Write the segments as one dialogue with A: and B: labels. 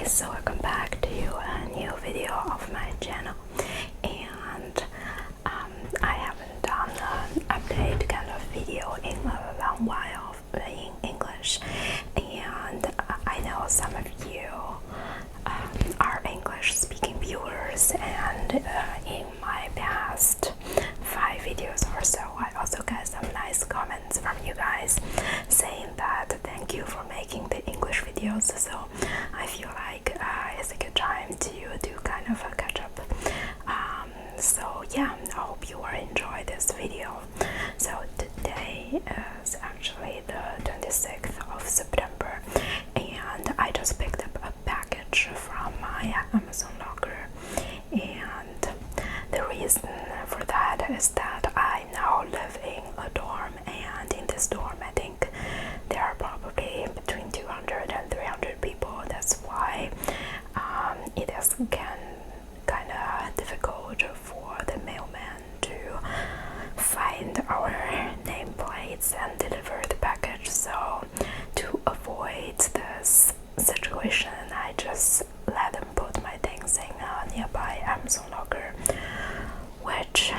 A: So welcome back to a new video of my channel, and I haven't done an update kind of video in a long while in English, and I know some of you are English speaking viewers, and in my past 5 videos or so I also got some nice comments from you guys saying that thank you for making the English videos, so I feel like it's a good time to do kind of a catch up. So yeah, I hope you will enjoy this video. So today is actually the 26th of September, and I just picked up a package from my Amazon locker, and the reason for that is that I now live in a dorm, and in this dorm I think there are probably between 200 and 300 people. That's why it is kind of difficult for the mailman to find our nameplates and deliver the package. So to avoid this situation, I just let them put my things in a nearby Amazon locker, which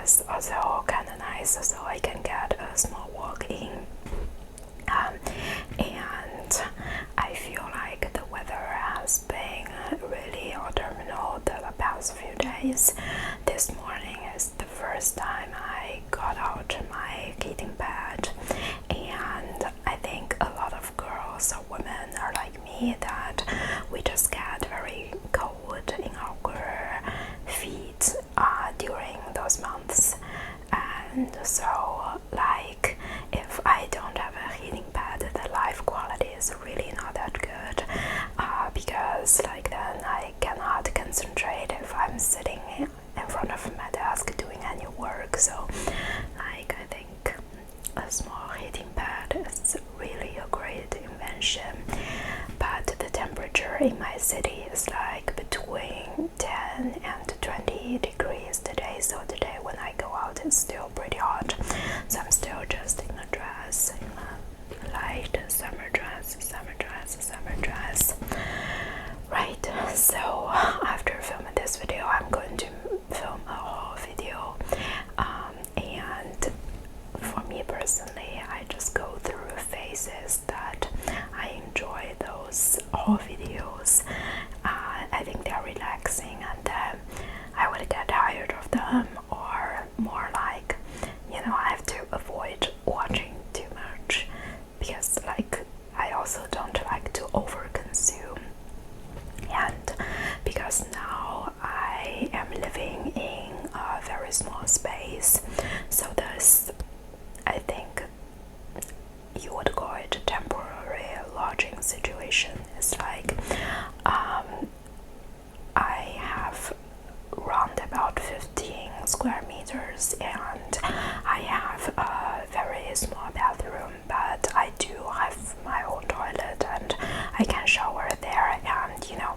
A: is also kind of nice, so I can get a small walk in. And I feel like the weather has been really autumnal the past few days. This morning is the first time I got out my heating pad, and I think a lot of girls or women are like me, that we just get very cold in our feet during those months. And so like if I don't have a heating pad, the life quality is really not that good, because like then I cannot concentrate if I'm sitting in front of my desk doing any work. So like I think a small heating pad is really a great invention. But the temperature in my city is like between 10 and 20 degrees today, so today when I go out it's still pretty hot, so I'm still just in a dress, in a light summer dress. Right, so after filming this video I'm going to film a whole video, and for me personally I just go through phases that I enjoy those whole videos. I think they're relaxing, and then I would get tired of them, or more like, you know, I have to avoid watching too much, because like I also don't like to overconsume. And because now I am living in a very small space, so this, I think you would call it a temporary lodging situation. It's like I have round about 15 square meters, and I have a very small bathroom, but I do have my own toilet and I can shower there, and you know,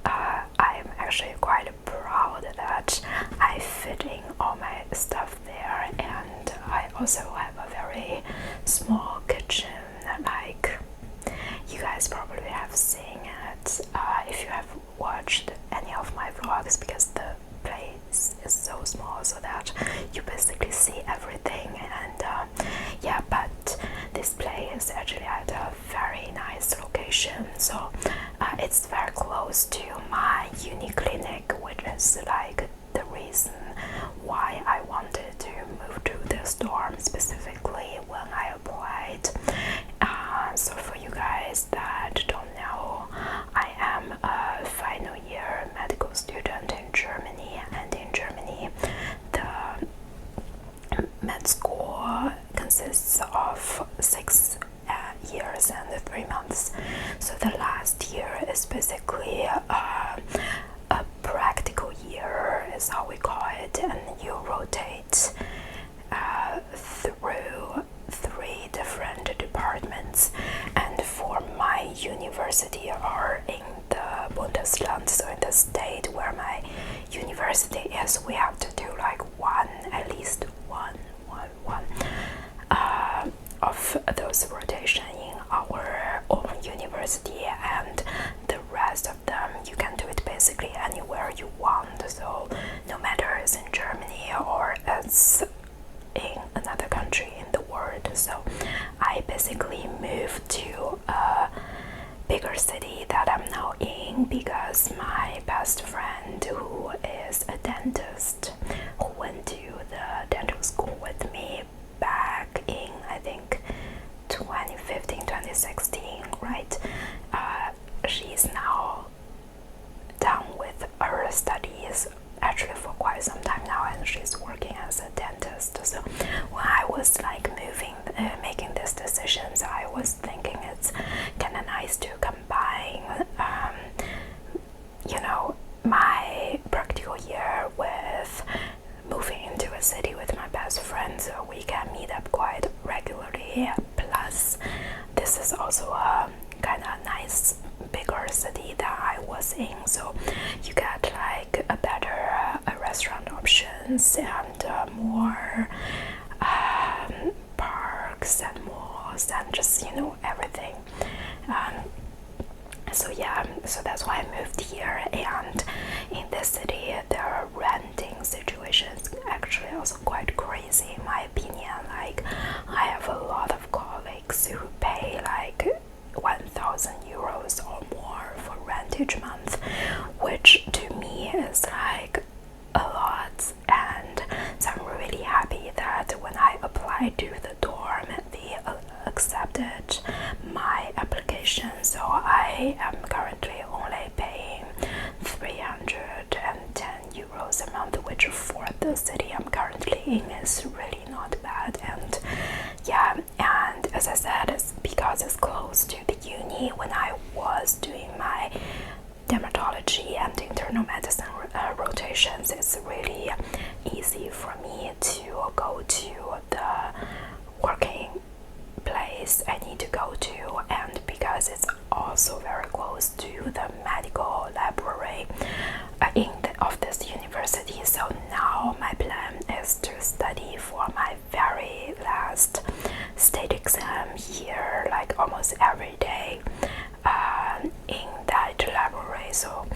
A: I'm actually quite proud that I fit in all my stuff there. And I also have a very small kitchen, like you guys probably have seen it if you have watched any of my vlogs, because the place is so small so that you basically see everything. And yeah, but this place is actually at a very nice location, so it's very close to my uni clinic, which is like the reason why I wanted to move to this dorm specifically when I applied. So for you guys that don't know, I am a final year medical student in Germany, and in Germany the med school consists of 6 years and 3 months. So the last year is basically a practical year is how we call it, and you rotate through 3 different departments. And for my university, or in the Bundesland, so in the state where my university is, we have to do like at least one of those rotation in our own university, and the rest you want. So no matter it's in Germany or it's in another country in the world. So I basically moved to a bigger city that I'm now in because my best friend, who is a dentist, who went to the dental school with me back in, I think, 2015, 2016, right? She's now done with her studies actually for quite some time now, and she's working as a dentist. So when I was like making these decisions, I was thinking it's kind of nice to combine my practical year with moving into a city with my best friend, so we can meet up quite regularly. Plus this is also a kind of nice bigger city that I was in, so you get like a better restaurant options and more parks and malls and just everything. So that's why I moved here, and in this city the renting situation is actually also quite crazy in my opinion. Like, I have a lot of colleagues who pay like 1,000 euros or more for rent each month, which to me is like a lot. And so I'm really happy that when I applied to the dorm, they accepted my application. So I am currently only paying 310 euros a month, which for the city I'm currently in is really not bad. And yeah, and as I said, it's because it's close to the uni. When I was doing my dermatology and internal medicine rotations, it's really easy for me to go to the working place I need to go to, and because it's also very close to the medical library of this university. So now my plan is to study for my very last state exam here, like almost every day in that library. So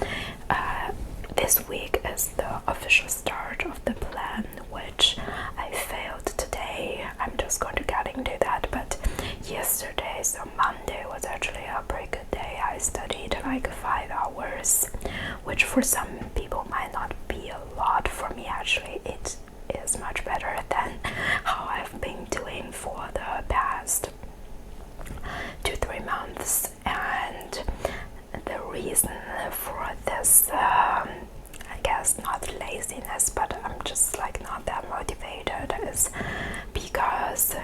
A: this week is the official start of the plan, which I failed today. I'm just going to get into that, but yesterday, so Monday, was actually a pretty good day. I studied like 5 hours, which for some people might not be a lot. For me, actually, it is much better than how I've been doing for the past 2-3 months. And the reason for this, I guess not laziness, but I'm just like not that motivated, is because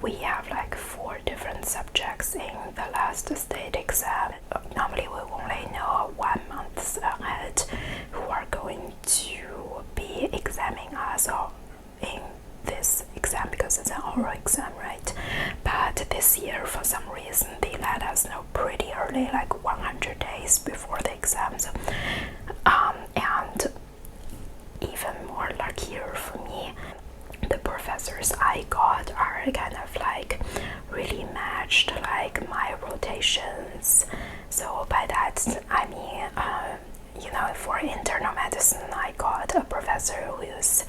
A: we have like 4 different subjects in the last state exam. Normally we only know 1 month ahead who are going to be examining us in this exam, because it's an oral exam, right? But this year, for some reason, they let us know pretty early, like 100 days before the exams. And even more luckier for me, the professors I got are kind of like really matched like my rotations. So by that I mean, for internal medicine, I got a professor who's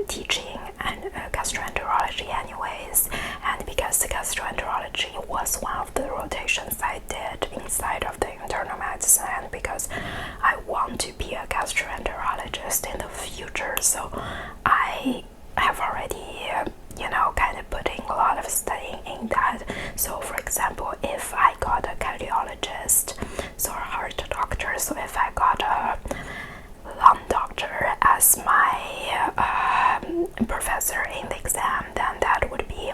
A: teaching gastroenterology anyways, and because the gastroenterology was one of the rotations I did inside of the internal medicine, and because I want to be a gastroenterologist in the future, so I have already kind of putting a lot of studying in that. So for example, if I got a cardiologist, so a heart doctor, so if I got a lung doctor as my professor in the exam, then that would be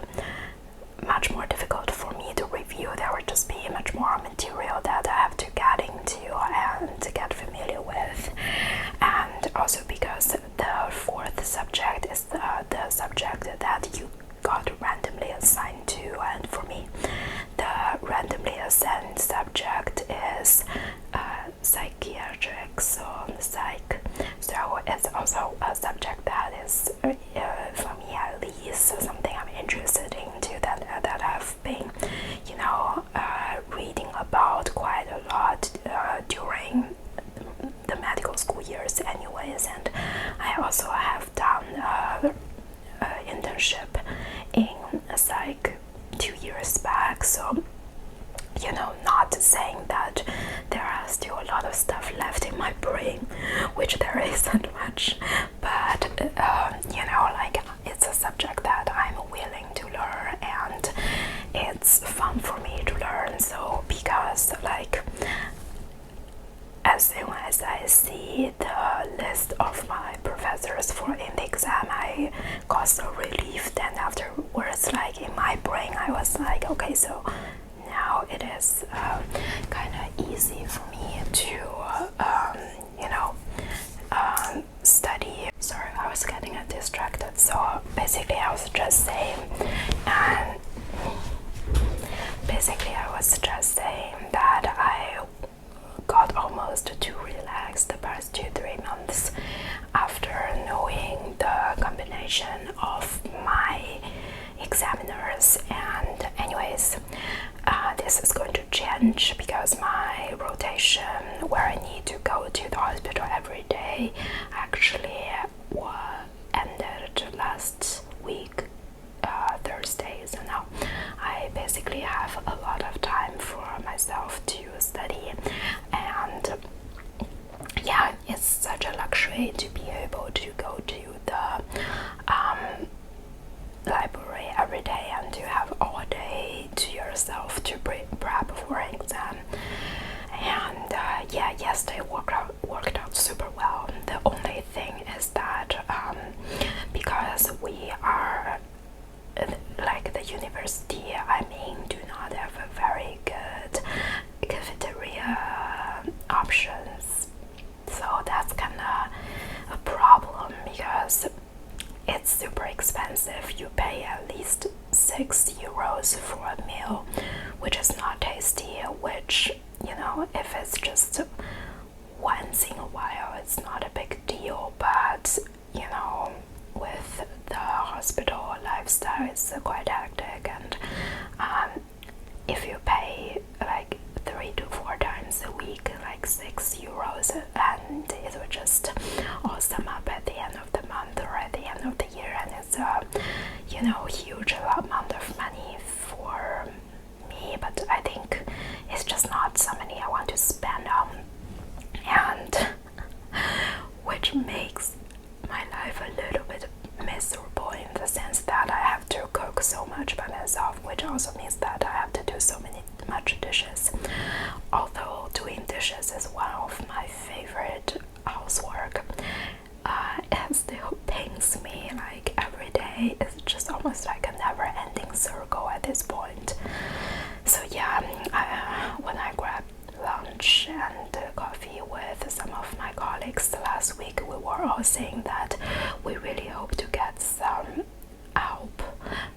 A: much more difficult for me to review their So, you know, not saying that there are still a lot of stuff left in my brain, which there isn't much, but you know, like, it's a subject that I'm willing to learn, and it's fun for me to learn. So because, like, as soon as I see the list of my professors for in the exam, I got so relieved. Then afterwards, like, in my brain, I was like, okay, so now it is kind of easy for me to, you know, study. Sorry, I was getting distracted. So basically, I was just saying, and basically, I was just saying that I got almost too relaxed the past 2-3 months after knowing the combination of my examiners. And anyways, this is going to change because my rotation, where I need to go to the hospital every day, actually ended last week, Thursday. So now I basically have a lot of time for myself to study, and yeah, it's such a luxury to be able to go to the library every day and to have all day to yourself to prep for an exam. And yeah, yesterday worked out super well. The only thing is that because we are like the university I'm in do not have a very good cafeteria options, so that's kind of a problem because it's super expensive. You pay at least €6 for a meal, which is not tasty, which, you know, if it's just once in a while, it's not a big deal, but, you know, with the hospital lifestyle, it's quite hectic, and if you pay like 3 to 4 times a week, like €6, and it will just all sum up at the end of the month or at the end of the year, and it's a, you know, huge amount of money for me, but I think it's just not some money I want to spend on, and which makes my life a little bit miserable in the sense that I have to cook so much by myself, which also means that I have to do much dishes. Although doing dishes is one of my favorite housework, it still pains me. Like, every day is just almost like a never-ending circle at this point. So yeah, when I grabbed lunch and coffee with some of my colleagues last week, we were all saying that we really hope to get some help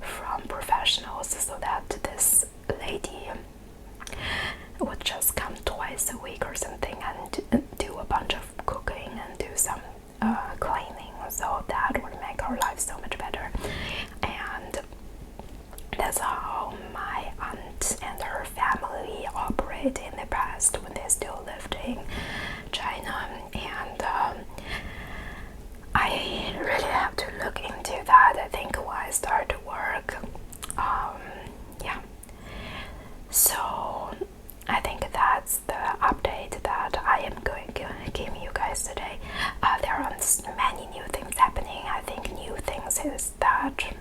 A: from professionals so that this lady would just come twice a week or something and do a bunch of cooking and do some cleaning, so that would make our life so much better. And that's how my aunt and her family operate in the past when they still lived in China, and I really have to look into that, I think, when I start to work. Yeah, so I think that's the update that I am going to give you guys today. There are many new things happening. I think new things is that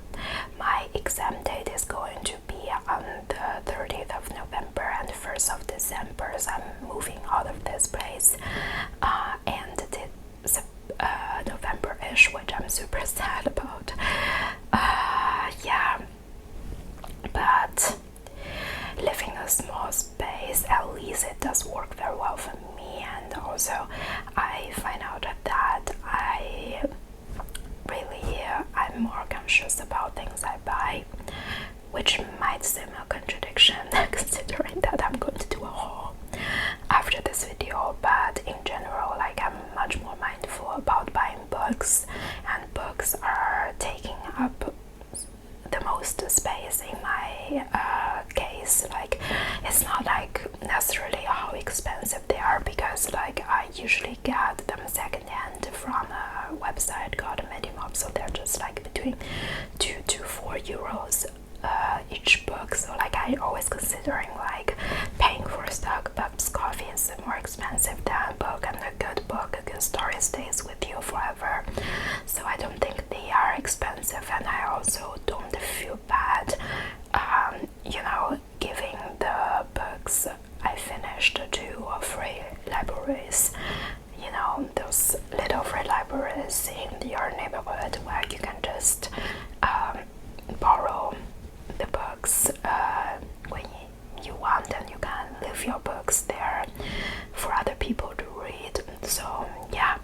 A: my exam date is going to be on the 30th of November and 1st of December, so I'm moving out of this place, and it's November-ish, which I'm super sad about. Yeah, but living in a small space, at least it does work very well for me, and also I find out that I'm more conscious about things I buy, which might seem a contradiction considering that I'm going to do a haul after this video, but in general, like, I'm much more mindful about buying books, and books are taking up the most space in my case. Like, it's not like necessarily how expensive they are, because like I usually get them secondhand from a website called Medimob, so they're just like between €2 to €4 each book. So like I always consider considering like paying for Starbucks coffee is more expensive than a book, and a good book, a good story stays with you forever. So I don't think they are expensive, and I also don't feel bad, giving the books I finished to free libraries. Those little free libraries in your neighborhood where you can just borrow the books when you want, and you can leave your books there for other people to read. So yeah.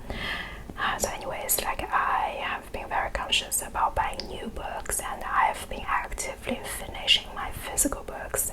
A: So anyways, like I have been very conscious about buying new books, and I've been actively finishing my physical books,